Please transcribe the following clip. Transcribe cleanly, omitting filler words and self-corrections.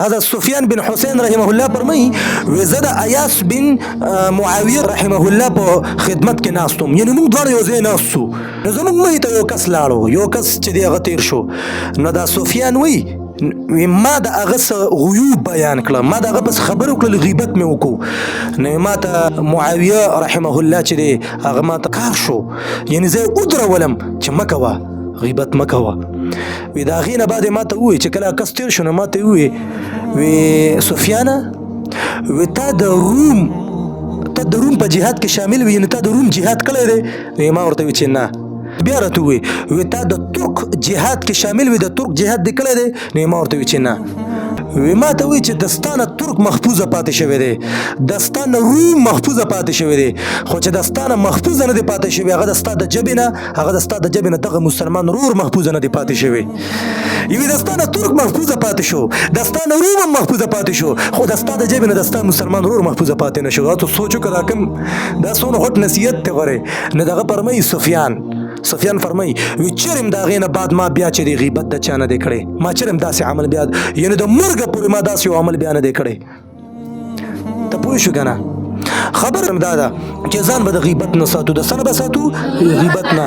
حضرت سفیان بن حسین رحمه الله فرمایي زه د ایاس بن معاویه رحمه الله په خدمت کې ناستم، یعنی موږ دواړه یو ځای ناست وو. نو زموږ مخې ته یو کس لاړو، یو کس چې دی هغه تېر شو. نو دا سفیان وایي ما د هغه څه غیوب بیان کړه، ما د هغه پس خبرې وکړل، غیبت مې وکړو. نو ما ته معاویه رحمه الله چې دی هغه ما ته کار شو، یعنی زه یې ودرولم چې مه کوه غیبت مه کوه. وی د هغې نه بعد یې ما ته ووایي چې کله کس تېر شو نو ما ته یې ووایي وی سفیانه وی تا د روم په جهاد کې شامل وي، یعنې تا د روم جهاد کړی دی؟ وی ما ورته وی چې نه. بیا راته ووایي وی تا د ترک جهاد کې شامل وي، د ترک جهاد دې کړی دی؟ نو ما ورته وی چې نه. وی ما ته وایي چې دستانه ترک محفوظه پاتې شوی دی، دستانه روم محفوظه پاتې شوی دی، خو چې دستانه محفوظه نه دی پاتې شوی، هغه د ستا د ژبې نه هغه د ستا د ژبې نه دغه مسلمان رور محفوظه نه دی پاتې شوی. یوې دستانه ترک محفوظه پاتې شو، دستانه روم هم محفوظه پاتې شو، خو د ستا د ژبې نه د ستا مسلمان رور محفوظه پاتې نه شو. ته سوچ وکړه دا کوم دا څومره غټ نصیحت دی غورې. نو دغه فرمایي سفیان فرمایي وی چرم د هغې نه بعد ما بیا چې دی غیبت د چا نه دی کړی، ما چرم داسې عمل بیا یعنې د مرګه پورې ما داسې یو عمل بیا نه دی کړی. ته پوه شو که نه؟ خبره دا ده چې ځان به د غیبت نه ساتو، د څه نه به ساتو؟ غیبت نه.